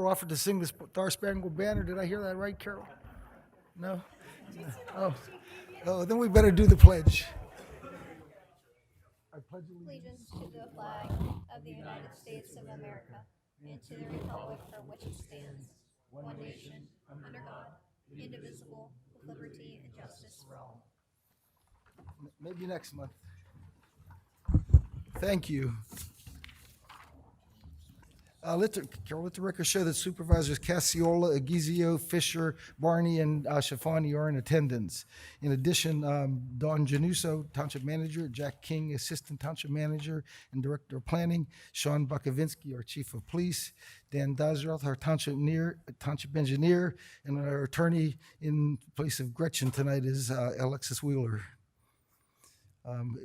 Offered to sing the Star Spangled Banner. Did I hear that right, Carol? No? Oh, then we better do the pledge. I pledge Allegiance to the flag of the United States of America and to the republic for which it stands, one nation, under God, indivisible, with liberty and justice for all. Maybe next month. Thank you. Carol, let the record show that Supervisors Cassiola, Agizio, Fisher, Barney, and Shafani are in attendance. In addition, Don Januso, Township Manager, Jack King, Assistant Township Manager and Director of Planning, Sean Bukovinsky, our Chief of Police, Dan Dazroth, our Township Engineer, and our attorney in place of Gretchen tonight is Alexis Wheeler.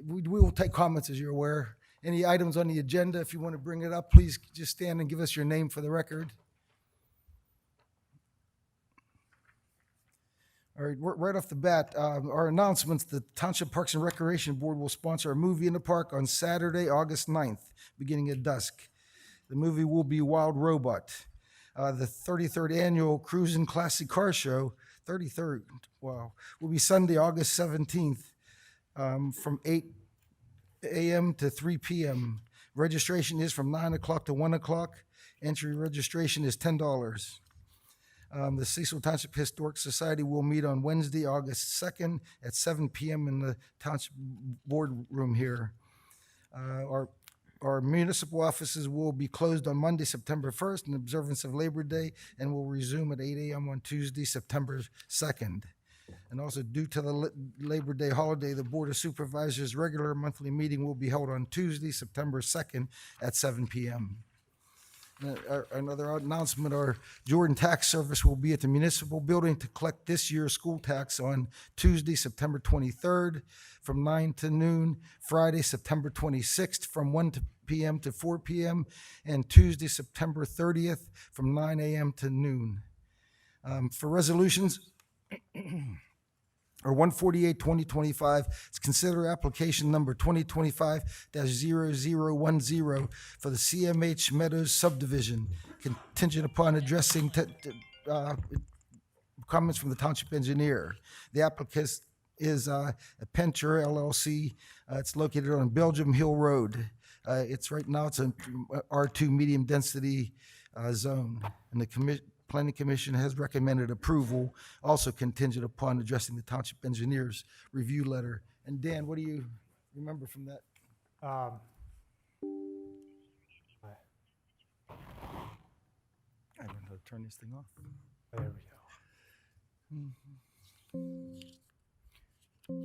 We will take comments, as you're aware. Any items on the agenda, if you want to bring it up, please just stand and give us your name for the record. All right, right off the bat, our announcements, the Township Parks and Recreation Board will sponsor a movie in the park on Saturday, August 9th, beginning at dusk. The movie will be Wild Robot. The 33rd Annual Cruisin' Classic Car Show, 33rd, wow, will be Sunday, August 17th, from 8 a.m. to 3 p.m. Registration is from 9 o'clock to 1 o'clock. Entry registration is $10. The Cecil Township Historic Society will meet on Wednesday, August 2nd at 7 p.m. in the Township Boardroom here. Our municipal offices will be closed on Monday, September 1st in observance of Labor Day and will resume at 8 a.m. on Tuesday, September 2nd. And also, due to the Labor Day holiday, the Board of Supervisors' regular monthly meeting will be held on Tuesday, September 2nd at 7 p.m. Another announcement, our Jordan Tax Service will be at the municipal building to collect this year's school tax on Tuesday, September 23rd from 9 to noon, Friday, September 26th from 1 p.m. to 4 p.m., and Tuesday, September 30th from 9 a.m. to noon. For resolutions, or 148-2025, it's consider application number 2025-0010 for the CMH Meadows Subdivision, contingent upon addressing comments from the Township Engineer. The applicant is Penture LLC. It's located on Belgium Hill Road. It's right now, it's an R2 medium density zone, and the Planning Commission has recommended approval, also contingent upon addressing the Township Engineer's review letter. And Dan, what do you remember from that? I don't know how to turn this thing off. There we go.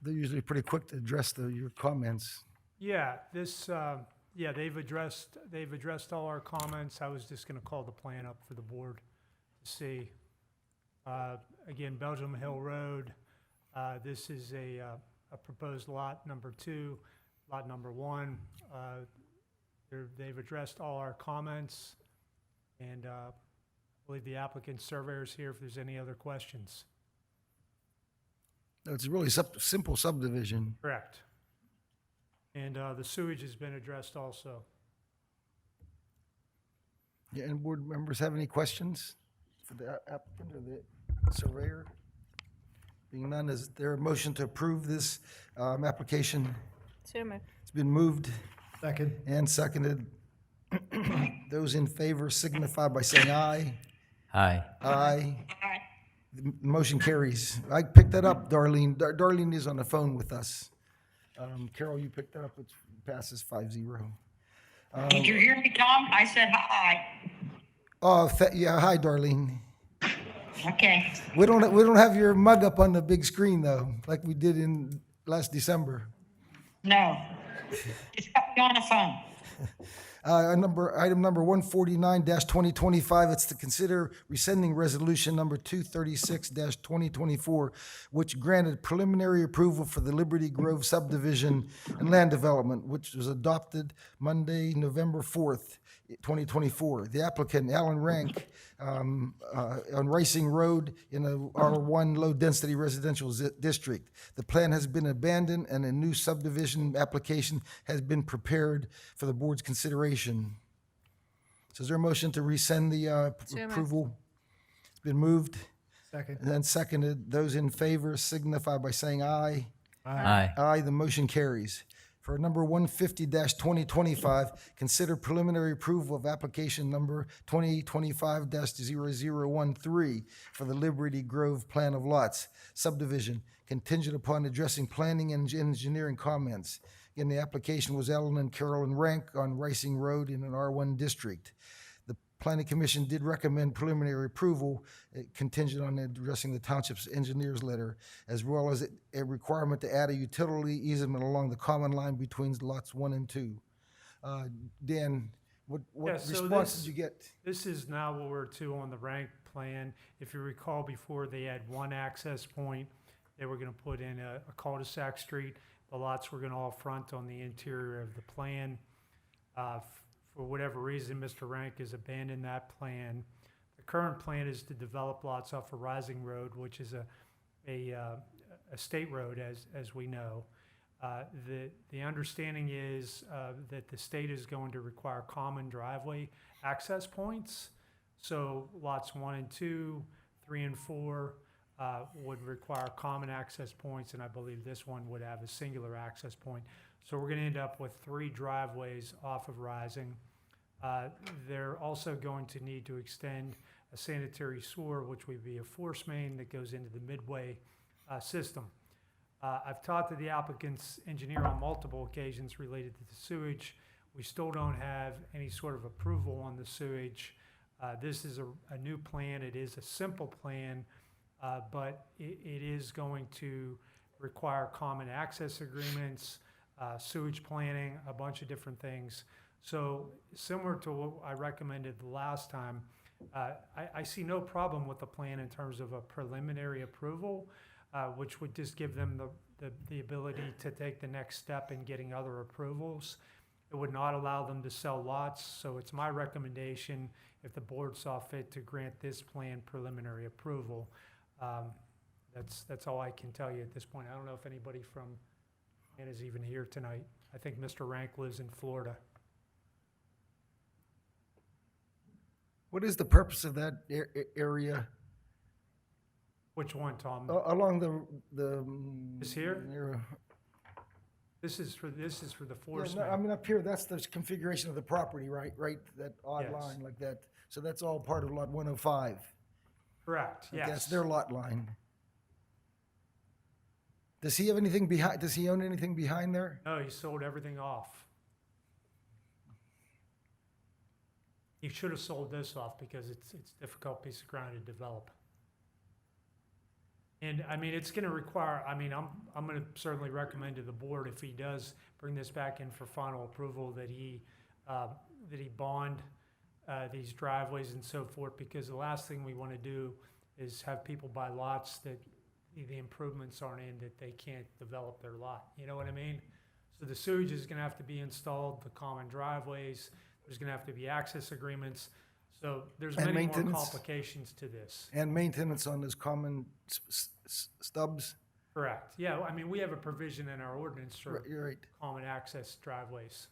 They're usually pretty quick to address your comments. Yeah, they've addressed all our comments. I was just gonna call the plan up for the board to see. Again, Belgium Hill Road, this is a proposed lot number 2, lot number 1. They've addressed all our comments, and I believe the applicant surveyor is here if there's any other questions. It's a really simple subdivision. Correct. And the sewage has been addressed also. Yeah, and board members have any questions for the applicant or the surveyor? Being none, is there a motion to approve this application? So moved. It's been moved Second. and seconded. Those in favor signify by saying aye. Aye. Aye. The motion carries. I picked that up, Darlene. Darlene is on the phone with us. Carol, you picked that up, it passes 5-0. Did you hear me, Tom? I said hi. Oh, yeah, hi, Darlene. Okay. We don't have your mug up on the big screen, though, like we did in last December. No. It's got me on the phone. Item number 149-2025, it's to consider rescinding resolution number 236-2024, which granted preliminary approval for the Liberty Grove subdivision and land development, which was adopted Monday, November 4th, 2024. The applicant, Alan Rank, on Racing Road in a R1 low-density residential district. The plan has been abandoned and a new subdivision application has been prepared for the board's consideration. So is there a motion to rescind the So moved. approval? It's been moved Second. and then seconded. Those in favor signify by saying aye. Aye. Aye, the motion carries. For number 150-2025, consider preliminary approval of application number 2025-0013 for the Liberty Grove Plan of Lots subdivision, contingent upon addressing planning and engineering comments. Again, the application was Ellen and Carolyn Rank on Ricing Road in an R1 district. The Planning Commission did recommend preliminary approval contingent on addressing the township's engineer's letter, as well as a requirement to add a utility easement along the common line between lots 1 and 2. Dan, what Yeah, so response this- did you get? This is now what we're to on the rank plan. If you recall before, they had one access point. They were gonna put in a cul-de-sac street. The lots were gonna all front on the interior of the plan. For whatever reason, Mr. Rank has abandoned that plan. The current plan is to develop lots off of Rising Road, which is a state road, as we know. The understanding is that the state is going to require common driveway access points. So lots 1 and 2, 3 and 4 would require common access points, and I believe this one would have a singular access point. So we're gonna end up with 3 driveways off of Rising. They're also going to need to extend a sanitary sewer, which would be a force main that goes into the midway system. I've talked to the applicant's engineer on multiple occasions related to the sewage. We still don't have any sort of approval on the sewage. This is a new plan. It is a simple plan, but it is going to require common access agreements, sewage planning, a bunch of different things. So similar to what I recommended the last time, I see no problem with the plan in terms of a preliminary approval, which would just give them the ability to take the next step in getting other approvals. It would not allow them to sell lots, so it's my recommendation, if the board saw fit, to grant this plan preliminary approval. That's all I can tell you at this point. I don't know if anybody from Ann is even here tonight. I think Mr. Rank lives in Florida. What is the purpose of that area? Which one, Tom? Along the. This here? area. This is for the force Yeah, no, I main. mean, up here, that's the configuration of the property, right? Right, that odd Yes. line like that. So that's all part of lot 105. Correct, Okay, That's yes. their lot line. Does he have anything behind, does he own anything behind there? No, he sold everything off. He should have sold this off because it's a difficult piece of ground to develop. And I mean, it's gonna require, I mean, I'm gonna certainly recommend to the board, if he does bring this back in for final approval, that he bond these driveways and so forth, because the last thing we wanna do is have people buy lots that the improvements aren't in, that they can't develop their lot, you know what I mean? So the sewage is gonna have to be installed, the common driveways, there's gonna have to be access agreements, so there's And many more maintenance. complications to this. And maintenance on those common stubs? Correct, yeah, I mean, we have a provision in our ordinance for Right, you're right. common access driveways.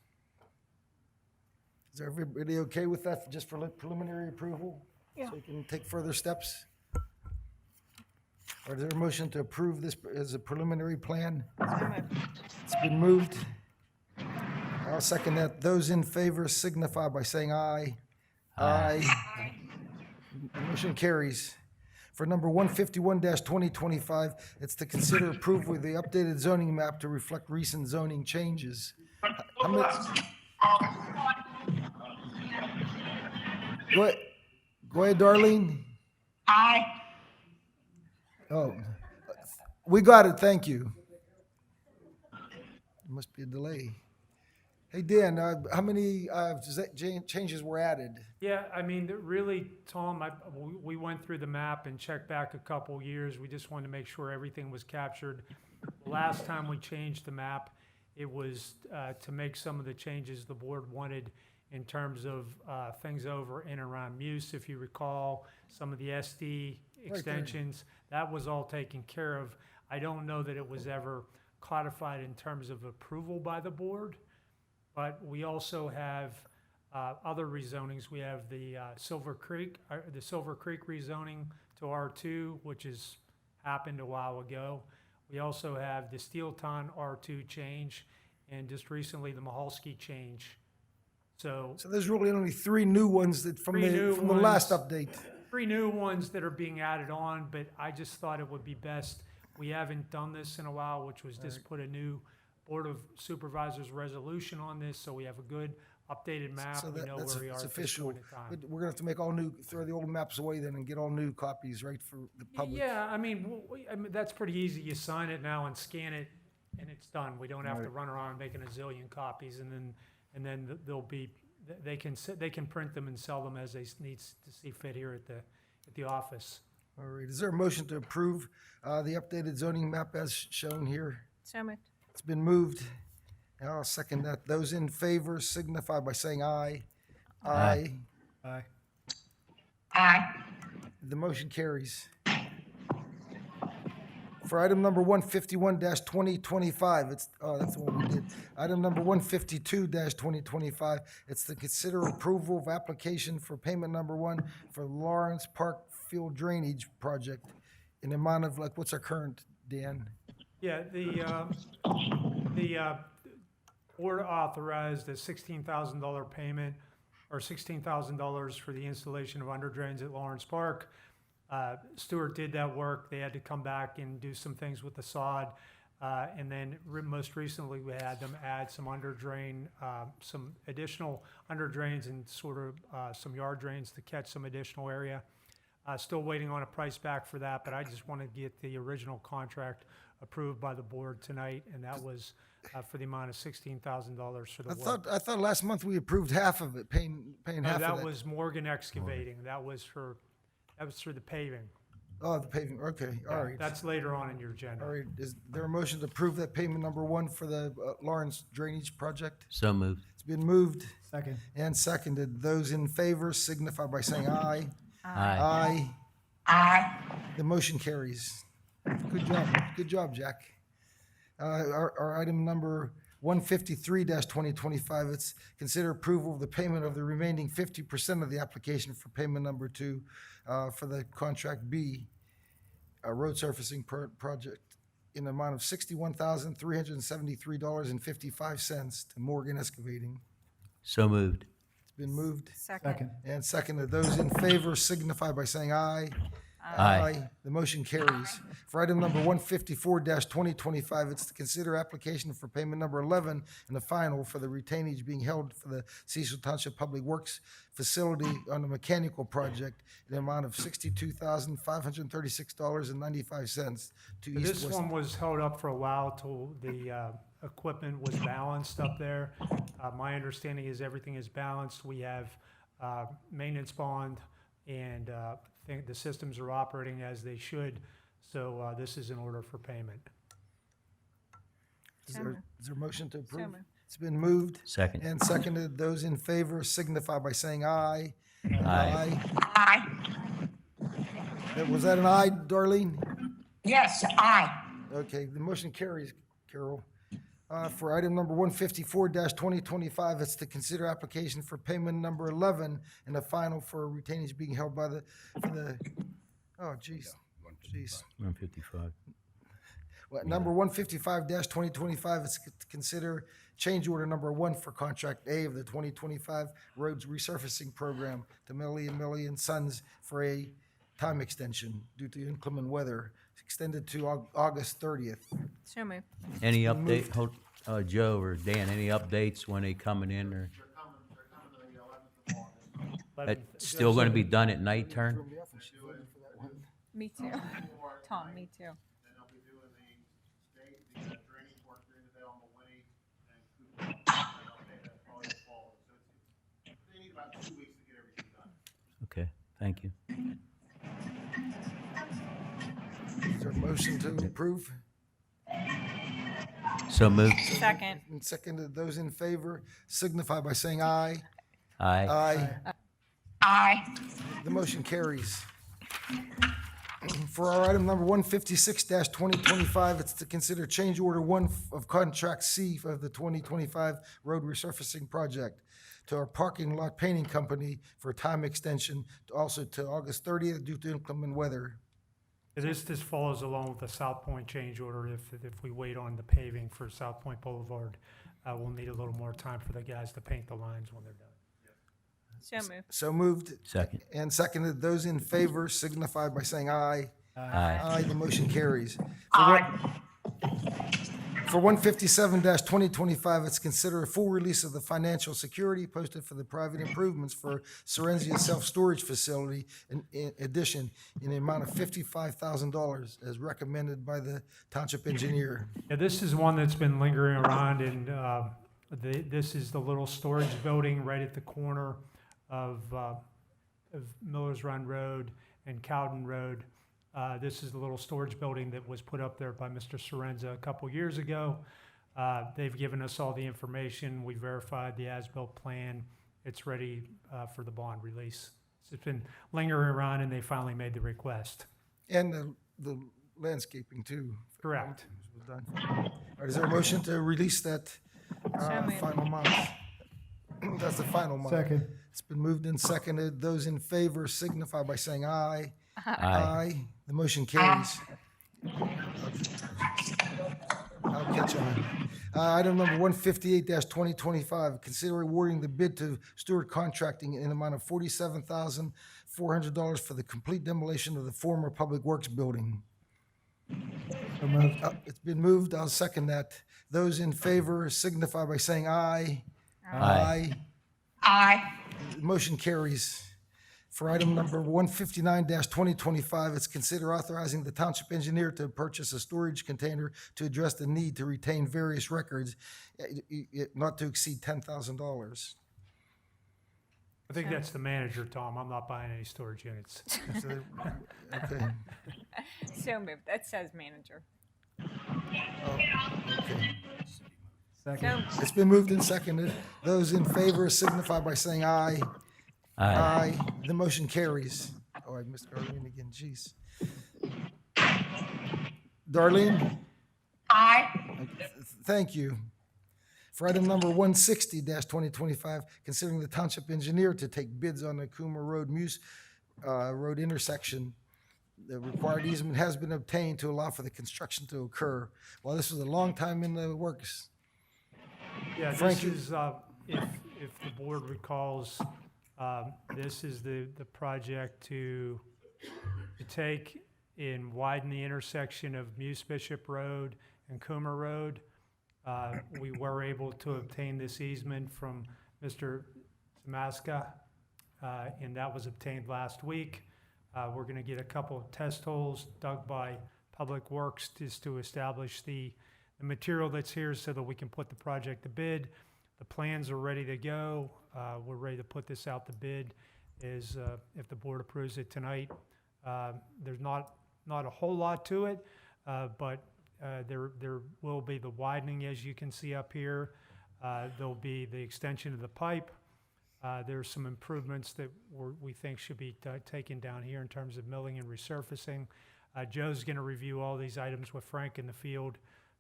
Is everybody okay with that, just for preliminary approval? Yeah. So we can take further steps? Or is there a motion to approve this as a preliminary plan? So moved. It's been moved. I'll second that. Those in favor signify by saying aye. Aye. The motion carries. For number 151-2025, it's to consider approval of the updated zoning map to reflect recent zoning changes. How many- Go ahead, Darlene. Aye. Oh, we got it, thank you. Must be a delay. Hey, Dan, how many changes were added? Yeah, I mean, really, Tom, we went through the map and checked back a couple years. We just wanted to make sure everything was captured. The last time we changed the map, it was to make some of the changes the board wanted in terms of things over and around Muse, if you recall, some of the SD extensions. That was all taken care of. I don't know that it was ever codified in terms of approval by the board, but we also have Other rezonings, we have the Silver Creek rezoning to R2, which has happened a while ago. We also have the Steelton R2 change, and just recently the Mahalski change. So So there's really only three new ones that from Three new the last ones. update. 3 new ones that are being added on, but I just thought it would be best. We haven't done this in a while, which was just put a new Board of Supervisors resolution on this, so we have a good updated map. So We know that's where we are it's at this official. point in time. But we're gonna have to make all new, throw the old maps away then and get all new copies, right, for the public? Yeah, I mean, I mean, that's pretty easy. You sign it now and scan it, and it's done. We don't have to run around making a zillion copies, and then they'll be, they can print them and sell them as they needs to see fit here at the office. All right, is there a motion to approve the updated zoning map as shown here? So moved. It's been moved. I'll second that. Those in favor signify by saying aye. Aye. Aye. Aye. The motion carries. For item number 151-2025, it's, oh, that's the one we did. Item number 152-2025, it's to consider approval of application for payment number 1 for Lawrence Park Field Drainage Project in the amount of, like, what's our current, Dan? Yeah, the board authorized a $16,000 payment, or $16,000 for the installation of under drains at Lawrence Park. Stewart did that work. They had to come back and do some things with the sod. And then most recently, we had them add some under drain, some additional under drains and sort of some yard drains to catch some additional area. Still waiting on a price back for that, but I just want to get the original contract approved by the board tonight, and that was for the amount of $16,000 for the work. I thought last month we approved half of it, paying No, half of that that. was Morgan Excavating. That was for the paving. Oh, the paving, okay, all right. That's later on in your All agenda. right, is there a motion to approve that payment number 1 for the Lawrence Drainage Project? So moved. It's been moved Second. and seconded. Those in favor signify by saying aye. Aye. Aye. Aye. The motion carries. Good job, Jack. Our item number 153-2025, it's consider approval of the payment of the remaining 50% of the application for payment number 2 for the contract B, road surfacing project in the amount of $61,373.55 to Morgan Excavating. So moved. It's been moved Second. and seconded. Those in favor signify by saying aye. Aye. The motion carries. For item number 154-2025, it's to consider application for payment number 11 and the final for the retainage being held for the Cecil Township Public Works Facility on the mechanical project in the amount of $62,536.95 to East This West. one was held up for a while till the equipment was balanced up there. My understanding is everything is balanced. We have maintenance bond, and think the systems are operating as they should. So this is in order for payment. Is there a motion to approve? moved. It's been moved Second. and seconded. Those in favor signify by saying aye. Aye. Aye. Was that an aye, Darlene? Yes, aye. Okay, the motion carries, Carol. For item number 154-2025, it's to consider application for payment number 11 and the final for retainage being held by oh, geez. 155. Well, number 155-2025, it's to consider change order number 1 for contract A of the 2025 roads resurfacing program to Millie and Sons for a time extension due to inclement weather, extended to August 30th. So moved. Any update, Joe or Dan, any updates when they coming in or? That's still gonna be done at night turn? Me too. Tom, me too. And they'll be doing the drainage work during the day on the way and they'll pay that probably the fall. So they need about 2 weeks to get everything done. Okay, thank you. Is there a motion to approve? So moved. Second. And seconded, those in favor signify by saying aye. Aye. Aye. Aye. The motion carries. For our item number 156-2025, it's to consider change order 1 of contract C of the 2025 road resurfacing project to our parking lot painting company for a time extension, also to August 30th due to inclement weather. This follows along with the South Point change order. If we wait on the paving for South Point Boulevard, we'll need a little more time for the guys to paint the lines when they're done. So moved. So moved. Second. And seconded. Those in favor signify by saying aye. Aye. Aye, the motion carries. Aye. For 157-2025, it's consider a full release of the financial security posted for the private improvements for Sorrenzia Self-Storage Facility in addition in the amount of $55,000 as recommended by the township engineer. Yeah, this is one that's been lingering around, and this is the little storage building right at the corner of Miller's Run Road and Cowden Road. This is the little storage building that was put up there by Mr. Sorenza a couple years ago. They've given us all the information. We verified the as-built plan. It's ready for the bond release. It's been lingering around, and they finally made the request. And the landscaping too. Correct. Was done. All right, is there a motion to release that moved. final amount? That's the final amount. Second. It's been moved and seconded. Those in favor signify by saying aye. Aye. The motion carries. I'll catch on. Item number 158-2025, consider awarding the bid to Stewart Contracting in an amount of $47,400 for the complete demolition of the former Public Works building. So moved. It's been moved. I'll second that. Those in favor signify by saying aye. Aye. Aye. The motion carries. For item number 159-2025, it's consider authorizing the township engineer to purchase a storage container to address the need to retain various records, not to exceed $10,000. I think that's the manager, Tom. I'm not buying any storage units. So, okay. So moved. That says manager. Okay. Second. So, It's been moved and seconded. Those in favor signify by saying aye. Aye. The motion carries. Oh, I missed Darlene again, jeez. Darlene? Aye. Thank you. For item number 160-2025, considering the township engineer to take bids on the Coomer Road Muse Road intersection, the required easement has been obtained to allow for the construction to occur. Well, this was a long time in the works. Yeah, Frank, this is, if the board recalls, this is the project to take and widen the intersection of Muse Bishop Road and Coomer Road. We were able to obtain this easement from Mr. Zamaska, and that was obtained last week. We're gonna get a couple of test holes dug by Public Works just to establish the material that's here so that we can put the project to bid. The plans are ready to go. We're ready to put this out to bid if the board approves it tonight. There's not a whole lot to it, but there will be the widening, as you can see up here. There'll be the extension of the pipe. There's some improvements that we think should be taken down here in terms of milling and resurfacing. Joe's going to review all these items with Frank in the field,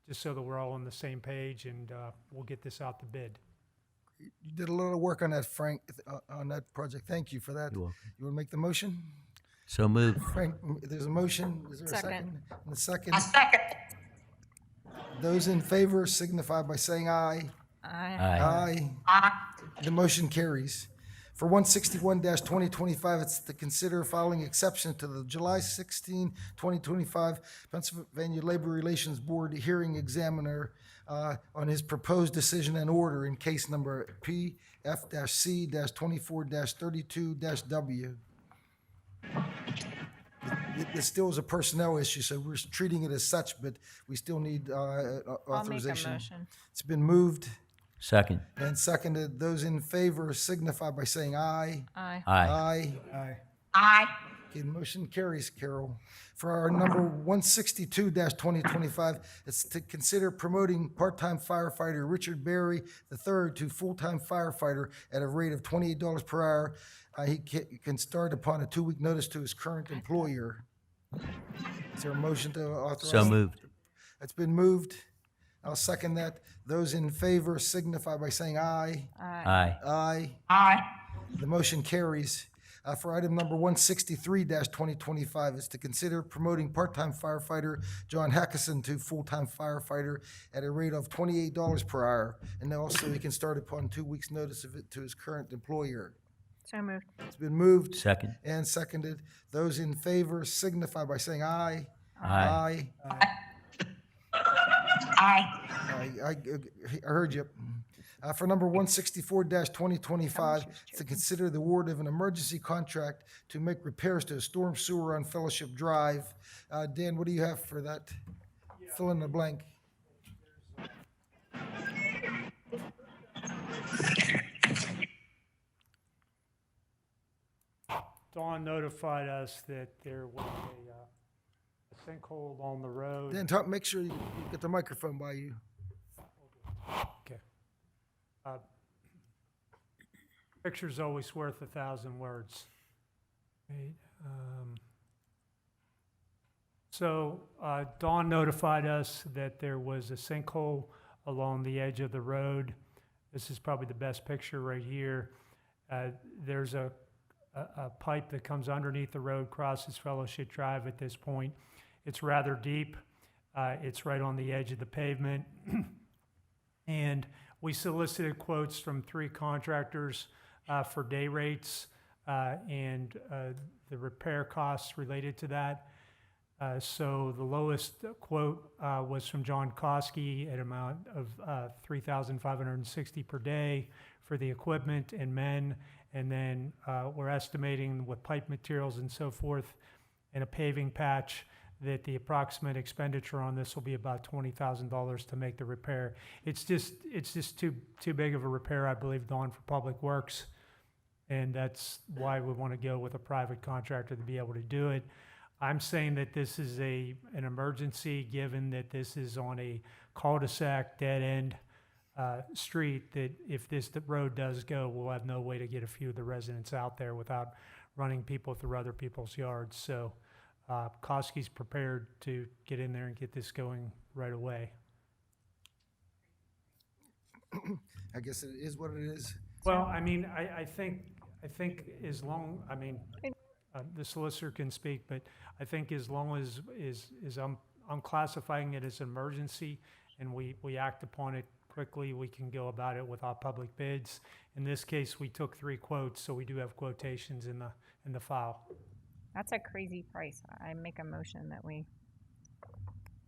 just so that we're all on the same page, and we'll get this out to bid. You did a lot of work on that, Frank, on that project. Thank you for that. You're welcome. You want to make the motion? So moved. Frank, there's a motion. Is there a Second. second? And a second. A second. Those in favor signify by saying aye. aye. Aye. Aye. The motion carries. For 161-2025, it's to consider filing exception to the July 16, 2025 Pennsylvania Labor Relations Board hearing examiner on his proposed decision and order in case number PF-C-24-32-W. It still is a personnel issue, so we're treating it as such, but we still need I'll make a authorization. motion. It's been moved Second. and seconded. Those in favor signify by saying aye. Aye. Aye. Aye. Aye. Aye. Okay, the motion carries, Carol. For our number 162-2025, it's to consider promoting part-time firefighter Richard Berry III to full-time firefighter at a rate of $28 per hour. He can start upon a 2-week notice to his current employer. Is there a motion to authorize? So moved. It's been moved. I'll second that. Those in favor signify by saying aye. Aye. Aye. Aye. The motion carries. For item number 163-2025 is to consider promoting part-time firefighter John Hackison to full-time firefighter at a rate of $28 per hour. And also he can start upon 2 weeks' notice of it to his current employer. So moved. It's been moved Second. and seconded. Those in favor signify by saying aye. Aye. Aye. I heard you. For number 164-2025, to consider the award of an emergency contract to make repairs to a storm sewer on Fellowship Drive. Dan, what do you have for that? Fill in the blank. Dawn notified us that there was a sinkhole along the road. Dan, make sure you get the microphone by you. Okay. Picture's always worth 1,000 words. Right, So Dawn notified us that there was a sinkhole along the edge of the road. This is probably the best picture right here. There's a pipe that comes underneath the road, crosses Fellowship Drive at this point. It's rather deep. It's right on the edge of the pavement. And we solicited quotes from 3 contractors for day rates and the repair costs related to that. So the lowest quote was from John Koski at amount of $3,560 per day for the equipment and men. And then we're estimating with pipe materials and so forth and a paving patch that the approximate expenditure on this will be about $20,000 to make the repair. It's just too big of a repair, I believe, Dawn, for Public Works. And that's why we want to go with a private contractor to be able to do it. I'm saying that this is an emergency, given that this is on a cul-de-sac, dead-end street, that if the road does go, we'll have no way to get a few of the residents out there without running people through other people's yards. So Koski's prepared to get in there and get this going right away. I guess it is what it is. Well, I mean, I think as long, I mean, the solicitor can speak, but I think as long as I'm classifying it as an emergency and we act upon it quickly, we can go about it without public bids. In this case, we took 3 quotes, so we do have quotations in the file. That's a crazy price. I make a motion that we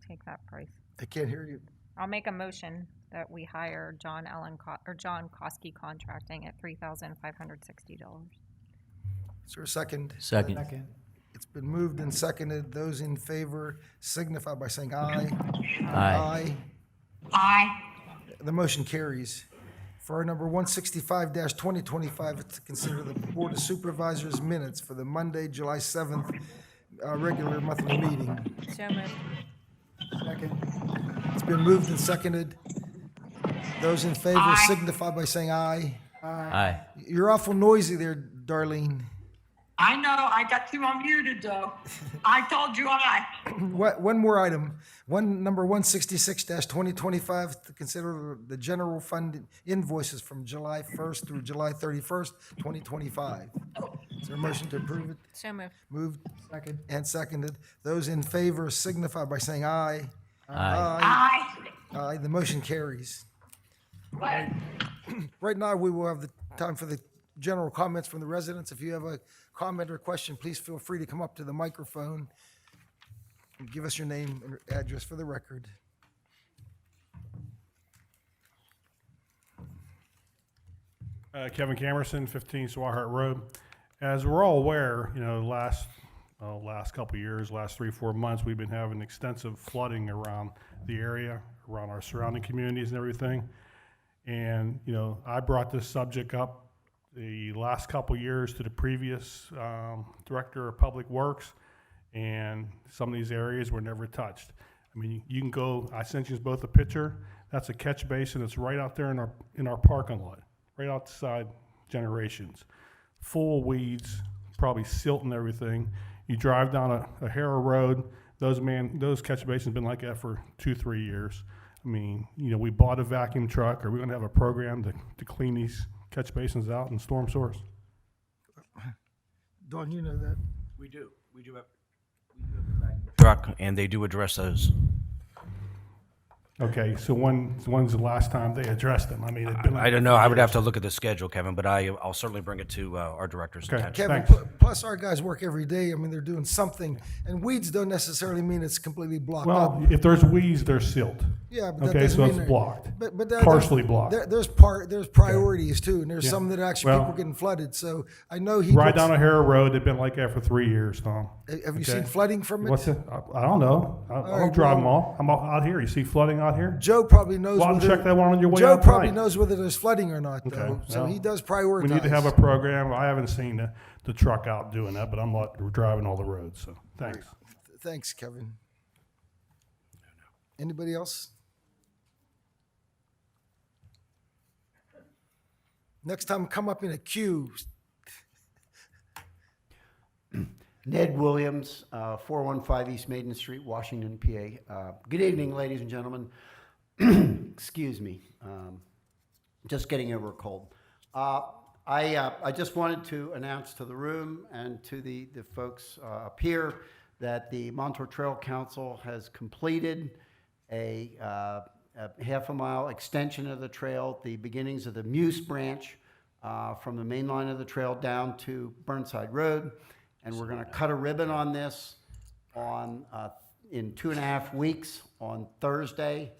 take that price. I can't hear you. I'll make a motion that we hire John Koski Contracting at $3,560. Is there a second? Second. Second. It's been moved and seconded. Those in favor signify by saying aye. Aye. Aye. The motion carries. For our number 165-2025, it's to consider the Board of Supervisors minutes for the Monday, July 7th, regular monthly meeting. So moved. Second. It's been moved and seconded. Those in favor Aye. signify by saying aye. Aye. You're awful noisy there, Darlene. I know, I got you unmuted though. I told you aye. One more item. Number 166-2025, to consider the general fund invoices from July 1st through July 31st, 2025. Is there a motion to approve it? So moved. Moved Second. and seconded. Those in favor signify by saying aye. Aye. Aye. Aye, the motion carries. Right now, we will have the time for the general comments from the residents. If you have a comment or question, please feel free to come up to the microphone and give us your name and address for the record. Kevin Camerson, 15 Swihart Road. As we're all aware, last couple of years, last 3-4 months, we've been having extensive flooding around the area, around our surrounding communities and everything. And, I brought this subject up the last couple of years to the previous Director of Public Works, and some of these areas were never touched. I mean, you can go, I sent you both a picture. That's a catch basin. It's right out there in our parking lot, right outside Generations. Full of weeds, probably silt and everything. You drive down a Harrow Road, those catch basins have been like that for 2-3 years. I mean, we bought a vacuum truck. Are we gonna have a program to clean these catch basins out and storm sewers? Dawn, you know that. We do have the vacuum truck, and they do address those. Okay, so when's the last time they addressed them? I mean, it'd been like I don't know, I would have to look at the schedule, Kevin, but I'll certainly bring it to our director's Okay. attention. Kevin, Thanks. plus our guys work every day. I mean, they're doing something, and weeds don't necessarily mean it's completely blocked up. Well, if there's weeds, they're sealed. Yeah, but that Okay, doesn't so mean it's they're- blocked. But there- Partially blocked. There's priorities too, and there's Yeah. some that actually Well- people getting flooded. So I know he Right looks- down O'Hara Road, they've been like that for 3 years, Tom. Have you Okay. seen flooding from it? What's it? I don't know. I right, don't drive them well- all. I'm out here. You see flooding out here? Joe probably knows. Well, whether, check that one on your way Joe out probably tonight. knows whether there's flooding or not, though. Okay, So well, he does prioritize. We need to have a program. I haven't seen the truck out doing that, but I'm not driving all the roads, so thanks. Thanks, Kevin. Anybody else? Next time, come up in a queue. Ned Williams, 415 East Maiden Street, Washington, PA. Good evening, ladies and gentlemen. Excuse me. Just getting over a cold. I just wanted to announce to the room and to the folks up here that the Montour Trail Council has completed a half a mile extension of the trail, the beginnings of the Muse branch from the main line of the trail down to Burnside Road. And we're going to cut a ribbon on this in 2.5 weeks on Thursday,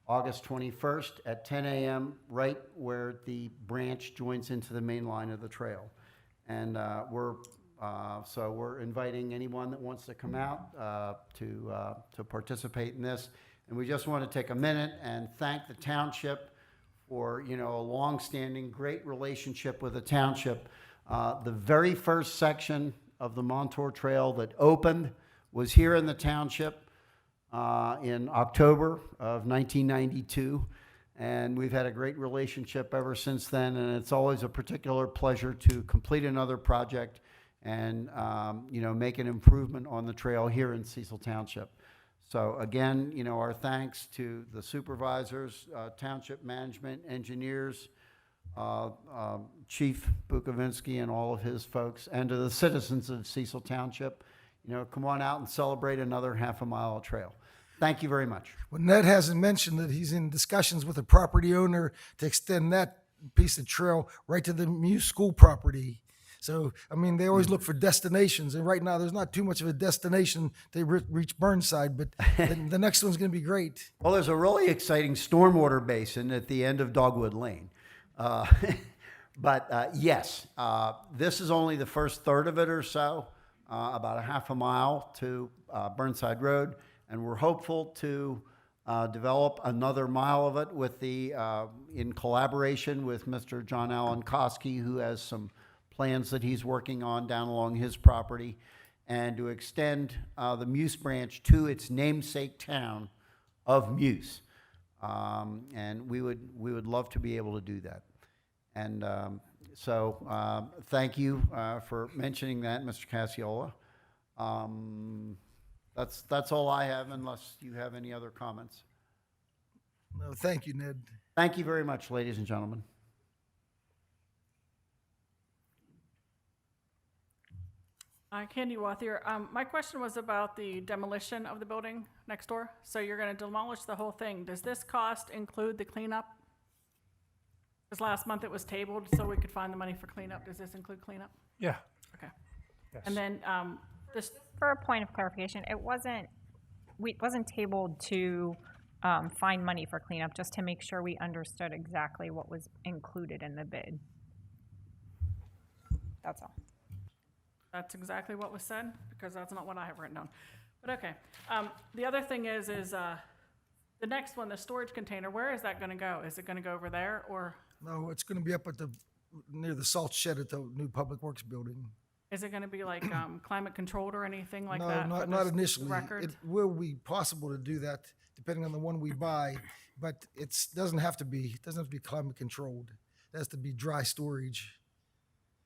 August 21st at 10 a.m., right where the branch joins into the main line of the trail. And we're inviting anyone that wants to come out to participate in this. And we just want to take a minute and thank the township for a long-standing, great relationship with the township. The very first section of the Montour Trail that opened was here in the township in October of 1992, and we've had a great relationship ever since then, and it's always a particular pleasure to complete another project and make an improvement on the trail here in Cecil Township. So again, our thanks to the supervisors, township management, engineers, Chief Bukovinsky and all of his folks, and to the citizens of Cecil Township. Come on out and celebrate another half a mile of trail. Thank you very much. Well, Ned hasn't mentioned that he's in discussions with a property owner to extend that piece of trail right to the Muse School property. So, I mean, they always look for destinations, and right now there's not too much of a destination to reach Burnside, but the next one's going to be great. Well, there's a really exciting stormwater basin at the end of Dogwood Lane. But yes, this is only the first third of it or so, about a half a mile to Burnside Road, and we're hopeful to develop another mile of it with in collaboration with Mr. John Allen Koski, who has some plans that he's working on down along his property, and to extend the Muse branch to its namesake town of Muse. And we would love to be able to do that. And so thank you for mentioning that, Mr. Cassiola. That's all I have, unless you have any other comments. No, thank you, Ned. Thank you very much, ladies and gentlemen. Candy Wathier. My question was about the demolition of the building next door. So you're going to demolish the whole thing. Does this cost include the cleanup? Because last month it was tabled so we could find the money for cleanup. Does this include cleanup? Yeah. Okay. Yes. And then this, For a point of clarification, it wasn't tabled to find money for cleanup, just to make sure we understood exactly what was included in the bid. That's all. that's exactly what was said, because that's not what I have written down. But okay. The other thing is the next one, the storage container, where is that going to go? Is it going to go over there, or No, it's going to be up at near the salt shed at the new Public Works building. is it going to be like climate controlled or anything like No, that? for not this initially. record? It will be possible to do that depending on the one we buy, but it doesn't have to be. It doesn't have to be climate controlled. It has to be dry storage.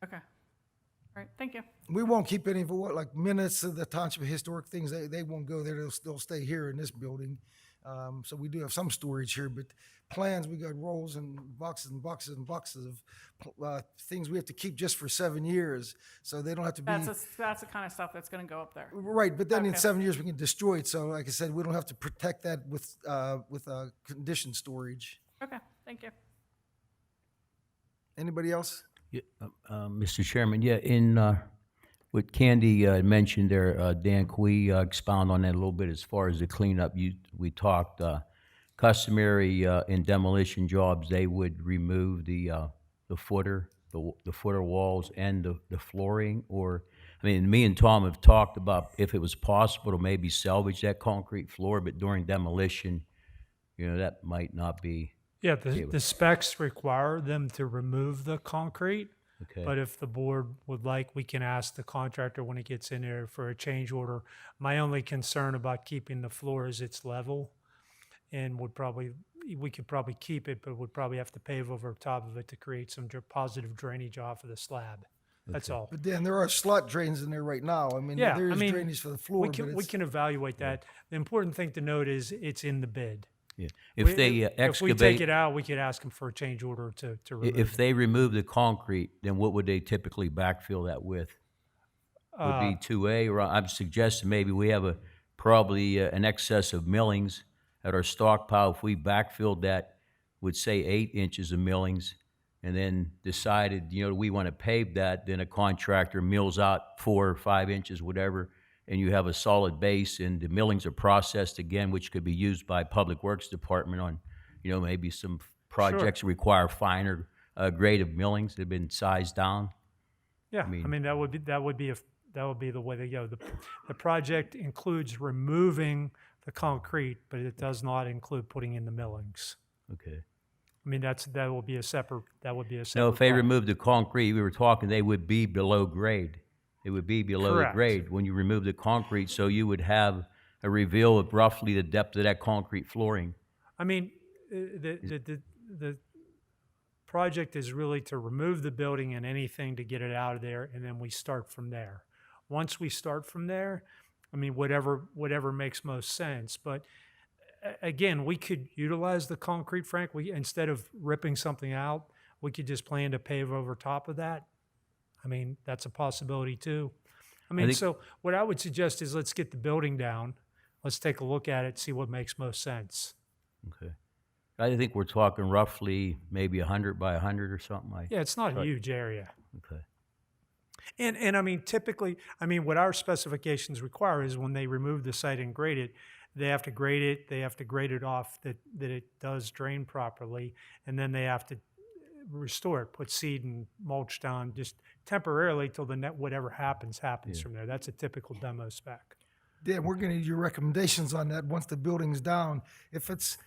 Okay. All right, thank you. We won't keep any of like minutes of the township historic things. They won't go there. They'll stay here in this building. So we do have some storage here, but plans, we got rolls and boxes and boxes and boxes of things we have to keep just for 7 years. So they don't have to be. That's the kind of stuff that's gonna go up there. Right, but then in Okay. 7 years, we can destroy it. So like I said, we don't have to protect that with conditioned storage. Okay, thank you. Anybody else? Yeah, Mr. Chairman, yeah, in, what Candy mentioned there, Dan, can we expound on that a little bit as far as the cleanup? We talked customary in demolition jobs, they would remove the footer, the footer walls and the flooring, or, I mean, me and Tom have talked about if it was possible to maybe salvage that concrete floor, but during demolition, that might not be. Yeah, the specs require them to remove the concrete. Okay. But if the board would like, we can ask the contractor when he gets in there for a change order. My only concern about keeping the floor is it's level, and we could probably keep it, but would probably have to pave over top of it to create some positive drainage off of the slab. That's all. But Dan, there are slot drains in there right now. I mean, Yeah, there I is mean, drainage for the floor, we but can it's. evaluate that. The important thing to note is it's in the bid. Yeah. If they If we take excavate, it out, we could ask them for a change order to remove if it. they remove the concrete, then what would they typically backfill that with? Would be 2A, or I'm suggesting maybe we have probably an excess of millings at our stockpile. If we backfilled that with, say, 8 inches of millings, and then decided, we want to pave that, then a contractor mills out 4 or 5 inches, whatever, and you have a solid base, and the millings are processed again, which could be used by Public Works Department on, maybe some projects that require finer grade of millings that have been sized down. Yeah, I mean, that would be the way to go. The project includes removing the concrete, but it does not include putting in the millings. Okay. I mean, that would be a separate. No, if they project. remove the concrete, we were talking, they would be below grade. It would be below Correct. grade when you remove the concrete, so you would have a reveal of roughly the depth of that concrete flooring. I mean, the project is really to remove the building and anything to get it out of there, and then we start from there. Once we start from there, I mean, whatever makes most sense. But again, we could utilize the concrete, Frank. Instead of ripping something out, we could just plan to pave over top of that. I mean, that's a possibility too. I mean, so what I would suggest is let's get the building down. Let's take a look at it, see what makes most sense. Okay. I think we're talking roughly maybe 100 by 100 or something like. Yeah, it's not a huge area. Okay. And I mean, typically, what our specifications require is when they remove the site and grade it, they have to grade it. They have to grade it off that it does drain properly, and then they have to restore it, put seed and mulch down just temporarily till whatever happens from there. That's a typical demo spec. Dan, we're going to need your recommendations on that once the building's down. If it's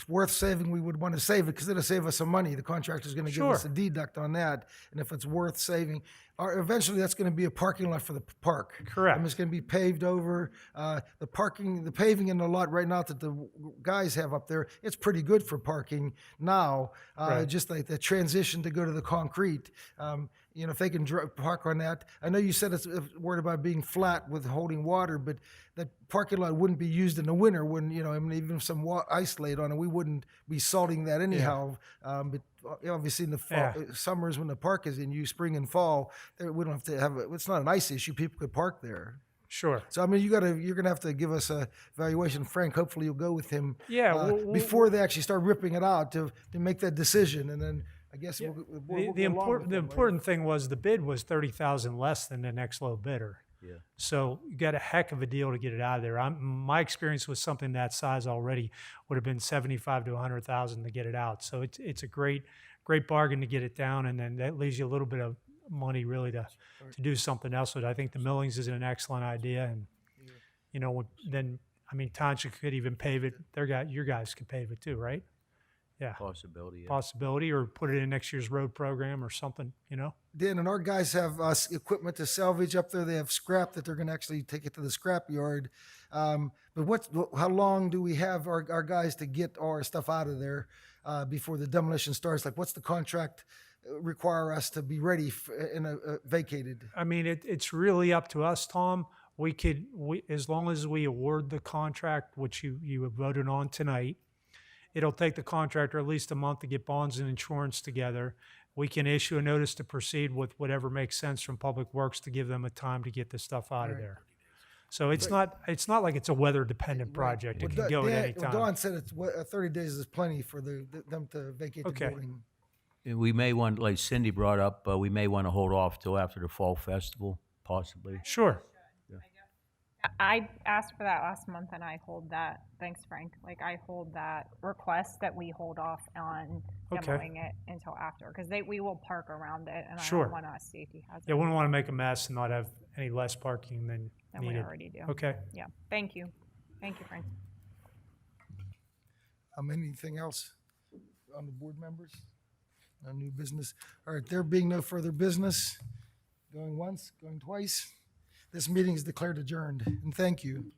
worth saving, we would want to save it because it'll save us some money. The contractor's going to give us a deduct on that. And if it's worth saving, eventually that's going to be a parking lot for the park. Correct. I mean, it's going to be paved over. The paving in the lot right now that the guys have up there, it's pretty good for parking now. Right. Just like the transition to go to the concrete. If they can park on that. I know you said it's worried about being flat with holding water, but that parking lot wouldn't be used in the winter when, even if some ice laid on it, we wouldn't be salting that anyhow. But obviously in the fall, summers when the park is in use, spring and fall, we don't have to have it's not an ice issue. People could park there. Sure. So, I mean, you're going to have to give us a evaluation. Frank, hopefully you'll go with him before they actually start ripping it out to make that decision. And then I guess we'll the important thing was the bid was $30,000 less than the next low bidder. Yeah. So you got a heck of a deal to get it out of there. My experience with something that size already would have been $75,000 to $100,000 to get it out. So it's a great bargain to get it down, and then that leaves you a little bit of money really to do something else with. I think the millings is an excellent idea, and then Township could even pave it. Your guys could pave it too, right? Yeah. Possibility, or put it in next year's road program or something, Dan, and our guys have equipment to salvage up there. They have scrap that they're going to actually take it to the scrap yard. But how long do we have our guys to get our stuff out of there before the demolition starts? Like, what's the contract require us to be ready and vacated? I mean, it's really up to us, Tom. as long as we award the contract, which you have voted on tonight, it'll take the contractor at least a month to get bonds and insurance together. We can issue a notice to proceed with whatever makes sense from Public Works to give them a time to get the stuff out of there. So it's not like it's a weather-dependent project. It can go at any time. Dawn said 30 days is plenty for them to vacate the Okay. building. And we may want, like Cindy brought up, we may want to hold off till after the fall festival, possibly. Sure. I asked for that last month and I hold that, thanks Frank, like I hold that request that we hold off on Okay. demoing it until after, because we will park around it and I Sure. don't want a safety hazard. Yeah, we wouldn't want to make a mess and not have any less parking than Than we needed. already do. Okay. Yeah, thank you. Thank you, Frank. Anything else on the board members? No new business? All right, there being no further business, going once, going twice, this meeting is declared adjourned, and thank you.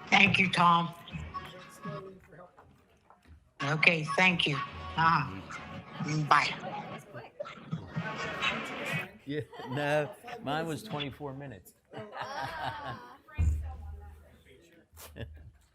Thank you, Tom. Okay, thank you. Bye. Yeah, no, mine was 24 minutes.